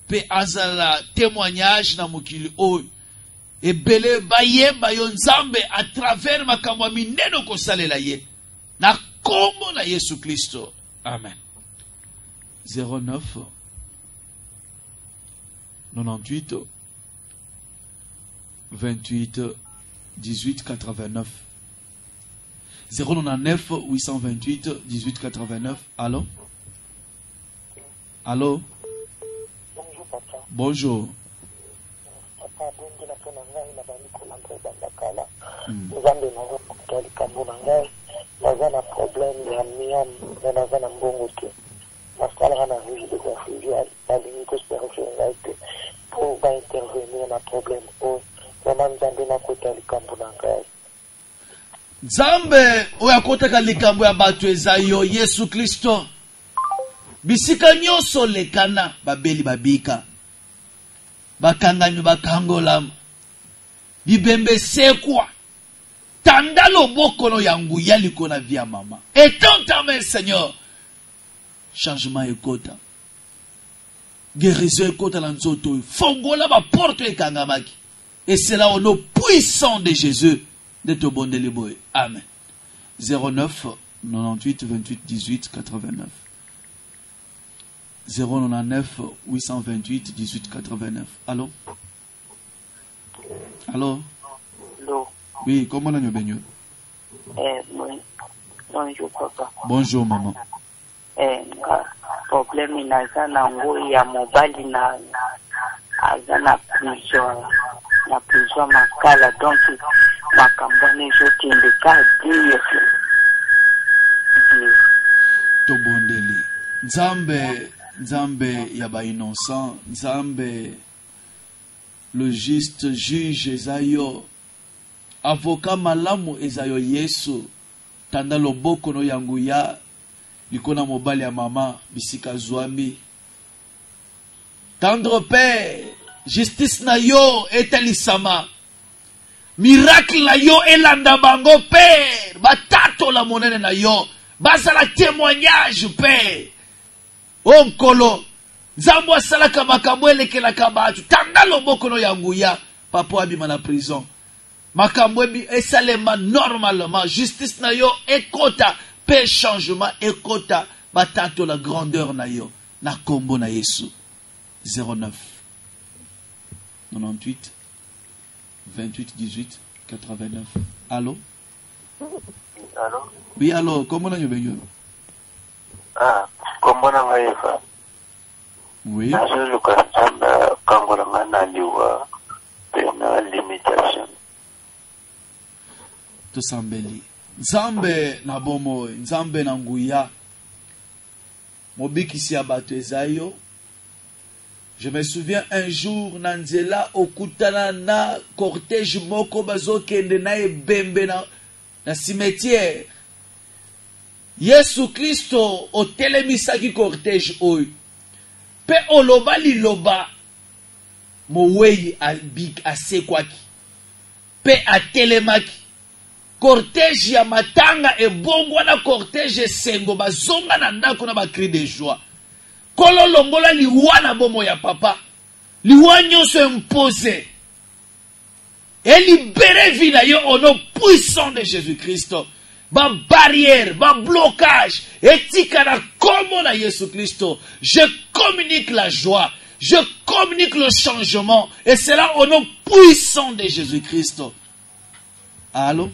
pe azala témoignage na mukili oyo. Ebele bayemba yo Nzambe à travers makambo mineno ko salela ye. Na kombo na Yesu Kristo. Amen. 09 98 28 18 89. 099 828 18 89. Allô? Allô? Bonjour papa. Bonjour. Papa, bonjour la pona ngai na bani ko lantre bandakala. Nzambe na ngo kali kambo na ngai. Nazana problème ya miam na nazana mbongo te. Masala na vue de confusion à l'unique espérance ngai te. Pour ba intervenir na problème o. Mama Nzambe na ko kali kambo na ngai. Nzambe oya kotaka likambo ya batu ezayo Yesu Kristo. Bisika nyoso lekana babeli babika. Bakanganyo bakangola. Bibembe sekwa. Tanda lobokono yangu yaliko na via mama. Étant ta main, Seigneur. Changement ekota. Guérison ekota la nzoto. Fongola ba porte ekangamaki. Et c'est là au nom puissant de Jésus de te bonder les boys. Amen. 09 98 28 18 89. 099 828 18 89. Allô? Allô? Allô? Oui, comment on a Bonjour papa. Bonjour maman. Problème inaza na ngo ya mobali na aza na prison makala donc makambane joti ndeka dire to bondeli Nzambe ya ba innocent, Nzambe le juste juge ezayo, avocat malamu ezayo Yesu, tanda loboko no yangu ya likona mobali ya mama bisika zwami. Tendre Père, justice na yo etalisama, miracle na yo elanda bango Père, batato la monene na yo, bazala témoignage Père. Onkolo, Nzambo asalaka makambo elekelaka batu, tanda loboko no yangu ya papa abima na prison. Makambo esalema normalement, justice na yo ekota, paix changement ekota, batato la grandeur na yo, na kombo na Yesu. 09 98 28 18 89. Allô? Allô? Oui, allô, comment on a Ah, comment on va? Oui. Je le Kangola na liwa pena limitation. To sambeli. Nzambe na bomo, Nzambe na nguya. Mobikisi ya bato ezayo. Je me souviens un jour Nanzela okutana na cortège moko bazo kende na ebembe na cimetière. Yesu Kristo otelemisaki cortège oyo. Pe oloba liloba mowei albik asekwaki. Pe atelemaki. Cortège ya matanga ebongwa na cortège sengo bazonga na ndako na ba cri de joie. Kolo longola liwa na bomo ya papa. Liwa nyonso imposé. Et libérer vie na yo au nom puissant de Jésus-Christ. Ba barrière, ba blocage. Et tika na komo na Jésus-Christ. Je communique la joie. Je communique le changement. Et c'est là au nom puissant de Jésus-Christ. Allô?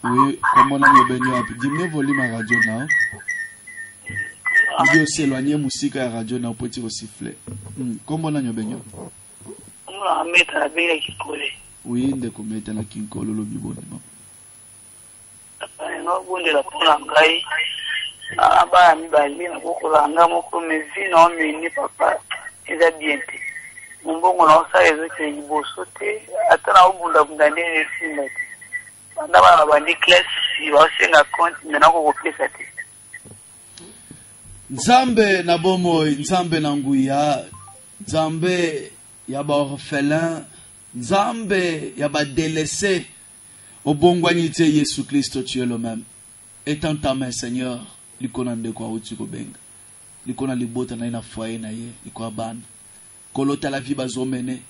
Oui, comment on a béni? Dis-moi volume à radio now. Il aussi éloigner musique à radio now pour tirer sifflet. Comment on a béni? Oui, de combien de temps kinkolo le bibon? Aba mi bali na kokolanga moko mezi na omeni papa eza bien te mbongo na osa ezo ke liboso te ata na obunda bunda ndenge esimba te banda bana bandi classe baosenga compte mena kokopesa te Nzambe na bomoi, Nzambe na nguya, Nzambe ya ba orphelin, Nzambe ya ba délaissé. Obongwani te Yesu Christo, tu es le même. Étends ta main, Seigneur. Likona ndekwa utiko benga. Likona libota na ina foyer na ye, likwa ban. Kolota la vie bazomene.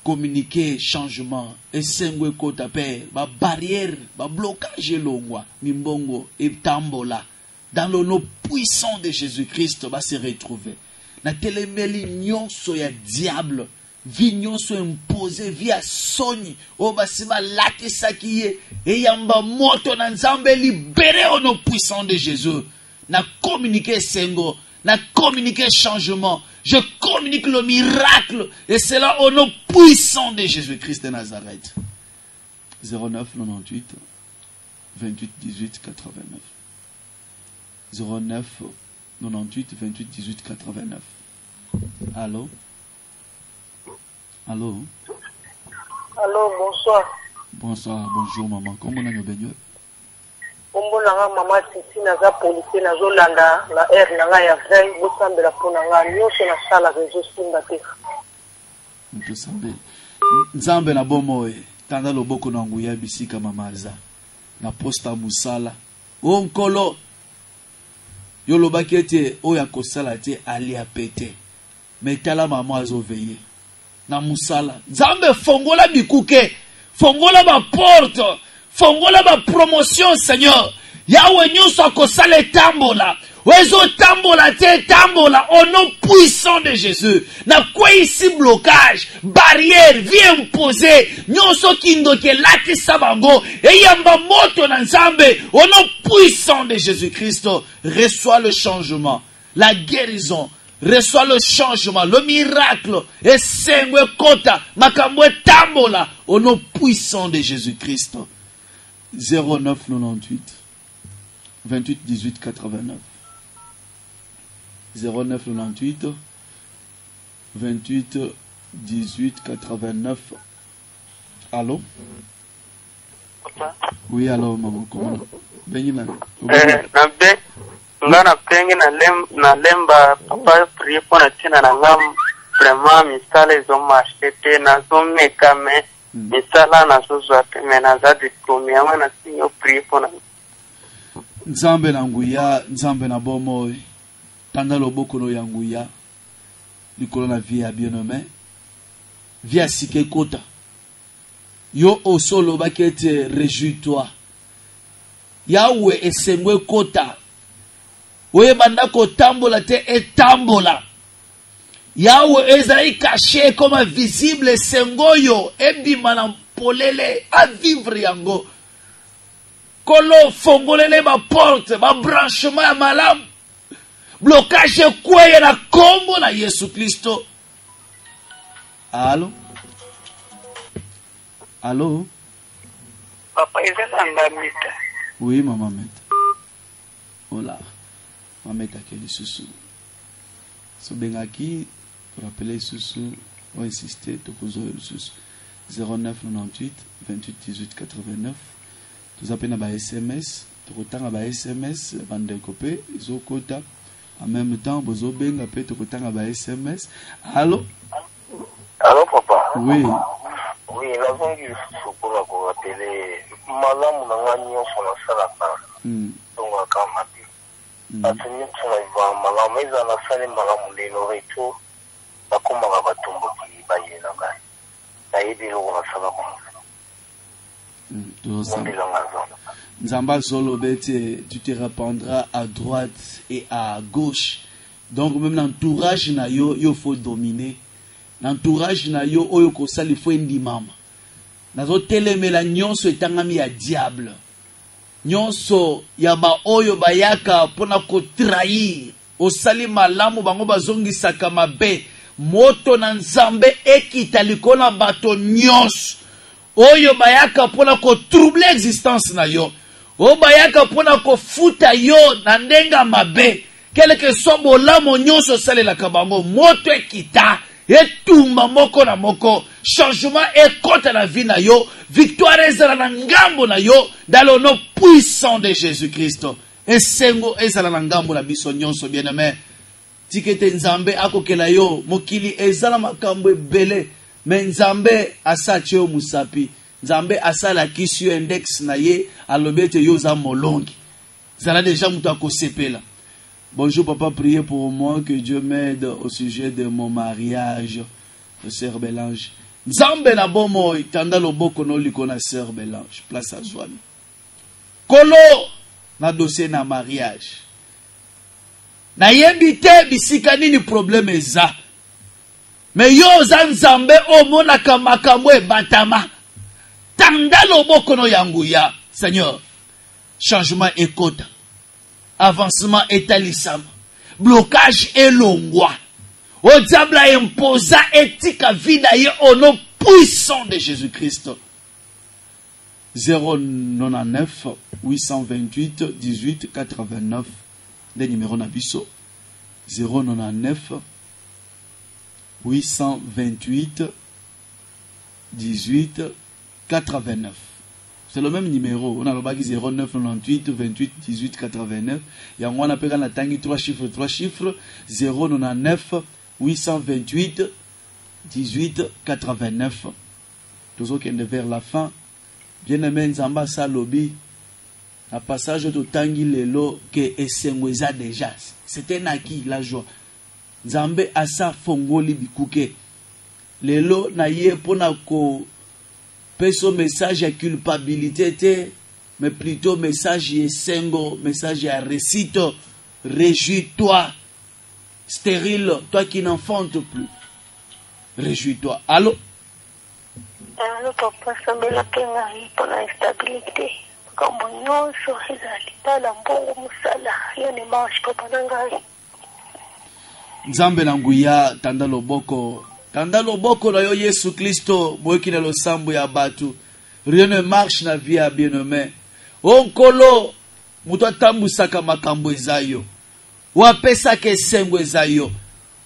Communiquer changement. Esengwe kota pe, ba barrière, ba blocage longwa, mimbongo et tambola. Dans le nom puissant de Jésus-Christ, va se retrouver. Na telemeli nyonso ya diable. Vi nyonso imposé via soni. O basiba late sakiye. E yamba moto na nzambe libéré au nom puissant de Jésus. Na communiqué sengo. Na communiqué changement. Je communique le miracle. Et c'est là au nom puissant de Jésus-Christ de Nazareth. 09 98 28 18 89. 09 98 28 18 89. Allô? Allô? Allô, bonsoir. Bonsoir, bonjour maman. Comment on a béni? Ombonanga maman Sisi naza policier nazolanda la air nanga ya vrai bosambela ponanga nyonso na sala réseau simba te. Ntosambe. Nzambe na bomoe. Tanda loboko na nguya bisika mamaza. Na posta musala. O nkolo. Yo lobaki ete oya kosala te ali apete. Metala maman azoveye. Na musala. Nzambe fongola bikuke. Fongola ba porte. Fongola ba promotion, Seigneur. Yahweh nyonso akosala tambola. Wezo tambola te tambola au nom puissant de Jésus. Na quoi ici blocage, barrière, vie imposée. Nyonso kindoke lati sabango. Et yamba moto na nzambe au nom puissant de Jésus-Christ. Reçois le changement, la guérison. Reçois le changement, le miracle. Et sengwe kota, makambwe tambola au nom puissant de Jésus-Christ. 09 98 28 18 89. 09 98 28 18 89. Allô? Oui, allô, maman. Comment? Benina. ngana pengi na lemba papa prier pour na tina na ngam vraiment misale zo machete na zo mekame misala na zo zoate mena za diplôme ya na sinyo prier pour na Nzambe na nguya, Nzambe na bomo. Tanda loboko no ya nguya. Likolo na vie ya bien-aimé. Via sike kota. Yo osolo bakete réjouis-toi. Yahweh esengwe kota. Oye bandako tambola te etambola. Yahweh ezali caché comme visible sengoyo ebima na polele a vivre yango. Kolo fongolele ba porte, ba branchement ya malamu. Blocage kweye na kombo na Yesu Kristo. Allô? Allô? papa ezala ndamita. Oui, maman mette. Hola. Maman mette akeli susu. So bengaki, rappeler susu, on insister, tokozo susu. 09 98 28 18 89. Vous appelez na SMS, tokotanga ba SMS, bande kopé, izokota. En même temps, vous avez bien appelé tokotanga SMS. Allô? Allô, papa? Oui. Oui, la zongue, il faut qu'on rappelle. Madame, on a mis en fond la salle à part. Donc, on va quand même. batumye tunavama ngameza nasale malamu lelo retu bakoma batumbuki bayina ngai na yidi lo nasala kwa Nzamba Zolo Bete, tu te répandras à droite et à gauche. Donc même l'entourage na yo faut dominer. L'entourage na yo oyo ko sali faut ndimama. Nazo telemela nyonso etangami ya diable. Nyonso ya ba oyo bayaka pona ko trahir. Osali malamu bango bazongisaka mabe. Moto na Nzambe ekita likona bato nyonso. Oyo bayaka pona ko troubler existence na yo. Oyo bayaka pona ko futa yo na ndenga mabe. Quel que soit bolamo nyonso salelaka bango. Moto ekita. Etumba moko na moko. Changement ekota na vie na yo. Victoire ezala na ngambo na yo. Dans le nom puissant de Jésus-Christ. Esengo ezala na ngambo na biso nyonso bien-aimé. Tikete Nzambe akokela yo. Mokili ezala makambo ebele. Mais Nzambe asache yo musapi. Nzambe asala kisi yo index na ye. Alobete yo za molongi. Zala déjà muta kosepela. Bonjour papa, priez pour moi que Dieu m'aide au sujet de mon mariage. Le Sœur Belange. Nzambe na bomo itanda loboko no liko na Sœur Belange. Place à Zouami. Kolo na dossier na mariage. Na yebite bisika nini problème eza. Mais yo za Nzambe omonaka makambo ebatama. Tanda loboko no yanguya. Seigneur, changement ekota. Avancement étalisama. Blocage elongwa. Au diable a imposé éthique à vie d'ailleurs au nom puissant de Jésus-Christ. 099 828 18 89. Des numéros nabiso. 099 828 18 89. C'est le même numéro. On a le bac 09 98 28 18 89. Et on a pris la tangi 3 chiffres. 099 828 18 89. Toujours qui est vers la fin. Bien aimé Nzamba sa lobby. Un passage de tangi lelo que esengweza déjà. C'était naki la joie. Nzambe asa fongoli bikuke. Lelo na ye pona ko peso message à culpabilité, mais plutôt message à sengo, message à récito. Réjouis-toi. Stérile, toi qui n'enfantes plus. Réjouis-toi. Allô? Allô, papa, ça me l'a fait pour l'instabilité. Comme on sur les la mbongo musala, rien ne marche, papa nangai. Nzambe nanguya tanda loboko. Tanda loboko na yo Yesu Kristo boyeki na losambo ya batu. Rien ne marche na vie ya bien-aimé. Onkolo muto atambusaka makambo ezayo. Wapesaka esengo ezayo.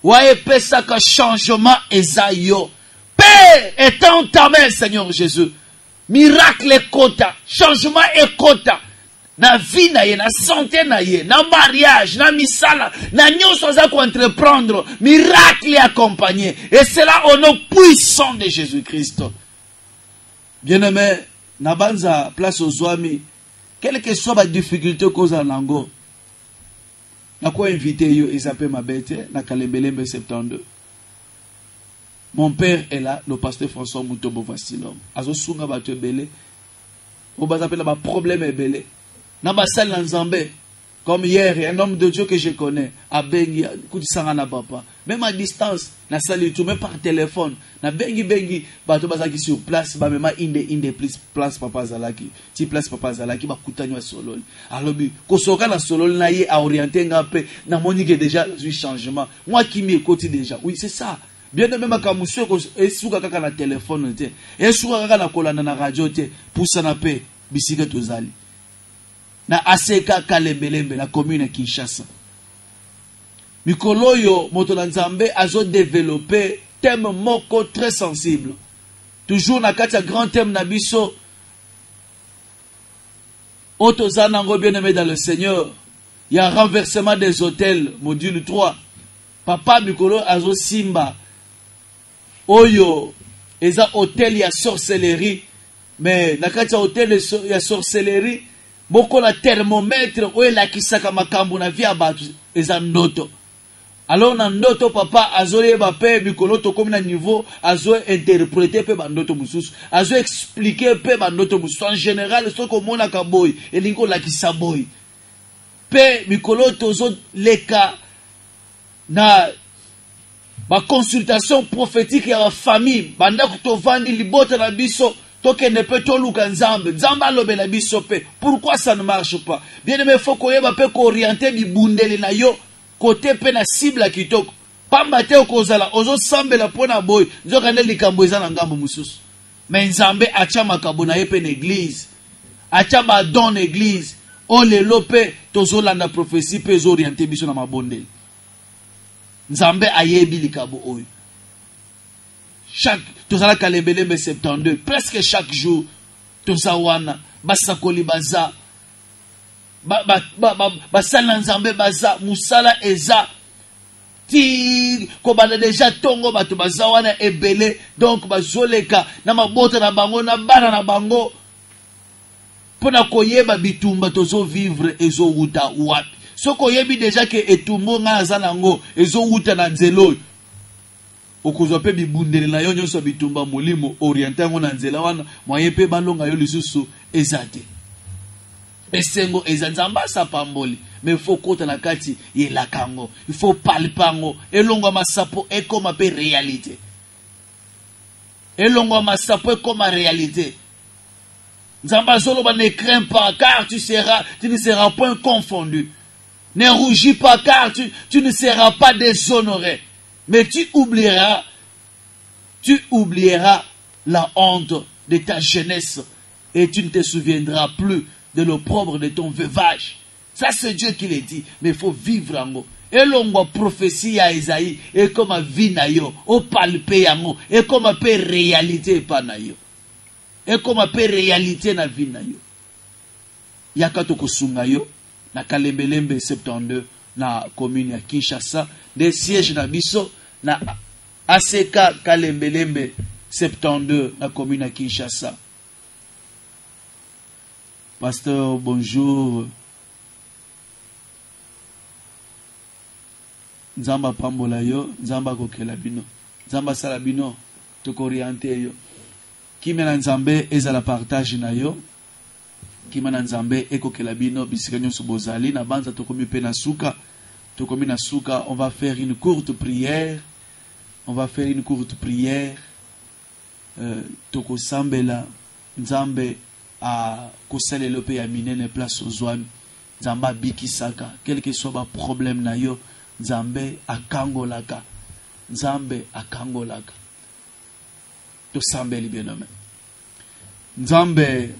Waepesaka changement ezayo. Paix est en ta main, Seigneur Jésus. Miracle ekota, changement ekota. Na vie na ye, na santé na ye, na mariage, na misala, na nyonso za ko entreprendre, miracle accompagné. Et cela au nom puissant de Jésus-Christ. Bien-aimé, na banza place aux Zouami, quelle que soit la difficulté cause en lango, na ko invité yo Esape Mabete, na Kalembelembe 72. Mon père est là, le pasteur François Moutobo Vassilom. Azo sunga ba tebele. O ba appelle ba problème ebele. Na basal na Nzambe. Comme hier, un homme de Dieu que je connais, à Bengi, Koutisanga na papa. Même à distance, na sali tout, même par téléphone. Na Bengi, bato bazaki sur place, ba même inde plus place papa zalaki. Ti place papa zalaki, ba kutanywa solol. Alors bi, kosoka na solol na ye a orienté ngape, na monique déjà du changement. Moi qui m'y écoute déjà. Oui, c'est ça. Bien de même quand monsieur esuka kaka na téléphone te. Esuka kaka na kolana na radio te. Poussa na pe, bisika tozali. Na aseka Kalembelembe na commune Kinshasa. Mikoloyo moto na Nzambe azo développer thème moko très sensible. Toujours na kati ya grand thème na biso. Otozana ngo bien-aimé dans le Seigneur. Il y a renversement des hôtels, module 3. Papa Mikolo azo simba. Oyo eza hôtel ya sorcellerie. Mais na kati ya hôtel ya sorcellerie boko la thermomètre oyo elakisaka makambo na vie ya bato eza ndoto. Alors na ndoto papa azoyeba pe mikolo tokomi na niveau azo interpréter pe bandoto mususu azo expliquer pe bandoto mususu en général soko mona ka boy elingo lakisa boy pe mikolo tozo leka na ba consultation prophétique ya famille banda kutovandi libota na biso tokende pe toluka nzambe nzambe alobela biso pe. Pourquoi ça ne marche pas? Bien aimé, faut koyeba pe ko orienter bibundeli na yo côté pe na cible kitoko pamba te okozala ozo sambela pona boy nzoka nde likambo eza na ngambo mususu mais nzambe acha makabo na ye pe na église acha ba don na église o lelo pe tozolanda prophétie pe zo orienter biso na mabondeli nzambe ayebi likabo oyo chaque tozala kalembelembe 72 presque chaque jour tozawana basakoli baza basala nzambe baza musala eza ti ko bana deja tongo bato baza wana ebele donc bazoleka na mabota na bango na bana na bango pona koyeba bitumba tozo vivre ezo wuta wapi soko yebi deja ke etumbo nga aza nango ezo wuta na nzelo okozwa pe bibundeli na yo nyonso bitumba molimo orienter ngo na nzela wana moye pe balonga yo lisusu ezate esengo ezanzamba sapamboli mais faut kota na kati yelakango il faut palpango elongo masapo ekoma pe réalité elongo masapo ekoma réalité nzamba zolo ba ne crains pas car tu ne seras point confondu. Ne rougis pas car tu ne seras pas déshonoré. Mais tu oublieras la honte de ta jeunesse et tu ne te souviendras plus de l'opprobre de ton veuvage. Ça c'est Dieu qui l'a dit, mais il faut vivre en haut. Et l'on voit prophétie à Isaïe, et comme à vie na yo, au palpé en haut, et comme à peu réalité pas na yo. Et comme à peu réalité na vie na yo. Yakato kosunga yo, na Kalembelembe 72, na commune ya Kinshasa, des sièges na biso, na ACK Kalembelembe 72, na commune ya Kinshasa. Pasteur, bonjour. Nzamba pambola yo, nzamba kokela bino. Nzamba sala bino, toko oriente yo. Kimena nzambe ezala partage na yo. Kimena nzambe ekokela bino bisika nyonso bozali na banza tokomi pe na suka. Tokomi na suka, on va faire une courte prière. On va faire une courte prière. Toko sambela nzambe a kosele lope ya minene place ozwami. Nzamba bikisaka, quel que soit ba problème na yo. Nzambe akangolaka. Nzambe akangolaka. To sambeli benome. Nzambe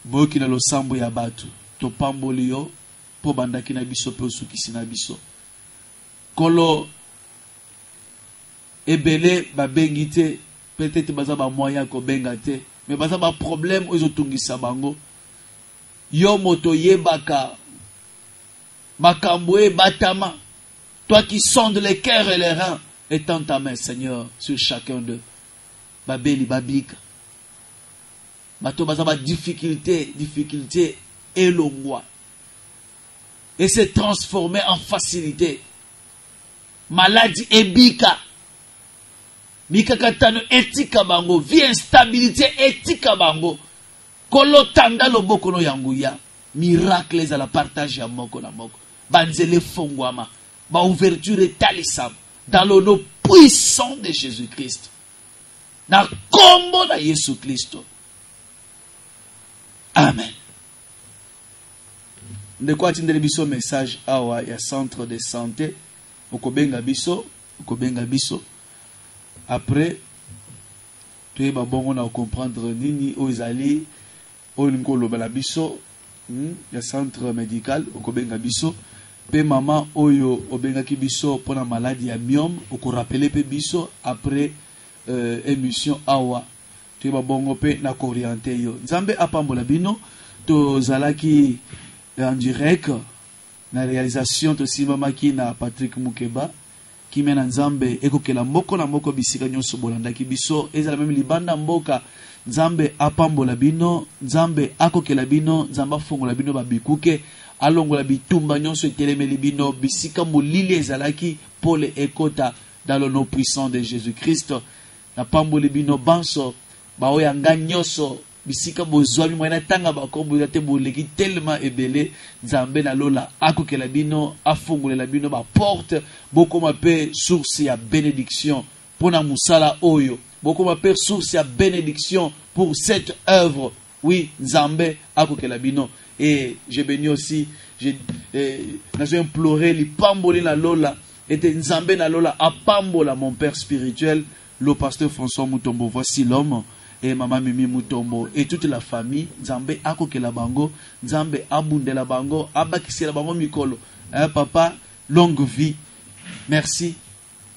boki na losambo ya batu. To pamboli yo. Po bandaki na biso pe osukisi na biso. Kolo ebele babengi te. Peut-être baza ba moyen ko benga te. Mais baza ba problème ozo tungisa bango. Yo moto yebaka. Makambo e batama. Toi qui sondes les cœurs et les reins, étends ta main, Seigneur, sur chacun d'eux. Babeli, babika. Bato bazaba difficulté et l'ongwa. Et se transformer en facilité. Maladie et bika. Bika katano etika bango. Vie instabilité etika bango. Kolo tanda loboko no yanguya. Miracles à la partage ya moko na moko. Banzele fongwama. Ma ouverture est talisam dans le nom puissant de Jésus-Christ. Dans le combo de Jésus-Christ. Amen. De quoi tu as biso message awa ya centre de santé okobenga biso après tu es bon on a comprendre nini ozali oningolo bala biso ya centre médical okobenga biso. Pe maman oyo obengaki biso pona maladie ya myome oko rappeler pe biso après émission awa tu ba bongo pe na ko orienter yo nzambe apambola bino to zalaki en direct na réalisation to simamaki na Patrick Mukeba kimia na nzambe ekokela moko na moko bisika nyonso bolandaki biso ezala meme libanda mboka nzambe apambola bino nzambe akokela bino nzambe afongola bino babikuke alongola bitumba nyonso etelemeli bino bisika molili ezalaki pole ekota dans le nom puissant de Jésus-Christ na pamboli bino banso baoyanga nyonso bisika bozwami mwana tanga bakombo te boleki tellement ebele nzambe na lola akokela bino afongolela bino ba porte bokoma pe source ya bénédiction pona musala oyo bokoma pe source ya bénédiction pour cette œuvre oui nzambe akokela bino et j'ai béni aussi j'ai imploré li pamboli na lola et nzambe na lola apambola mon père spirituel le pasteur François Mutombo voici l'homme et maman Mimi Mutombo et toute la famille nzambe akokela bango nzambe abundela bango abakisela bango mikolo papa longue vie merci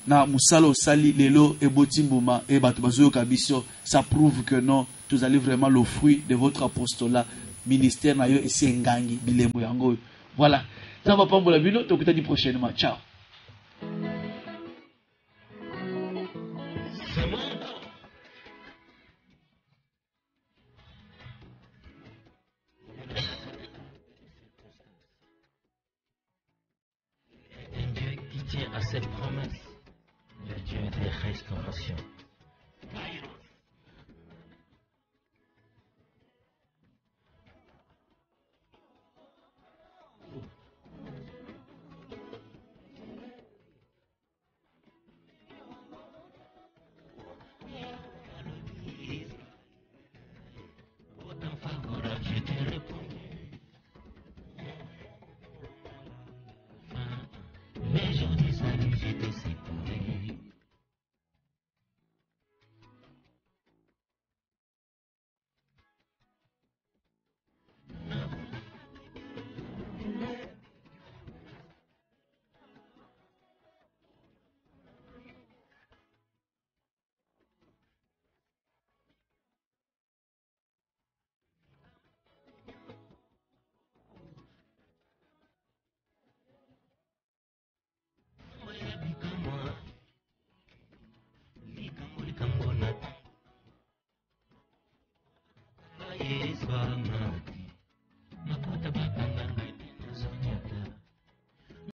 na musalo sali lelo et botimbuma et bato bazoyoka biso ça prouve que non vous allez vraiment le fruit de votre apostolat ministère na yo esi engangi bilembo yango voilà ça va pambola bino tokutani prochainement ciao. À cette promesse, le Dieu des restaurations. Autant favorable, je te réponds. Mais j'en ai salut, j'étais séparé. Yes,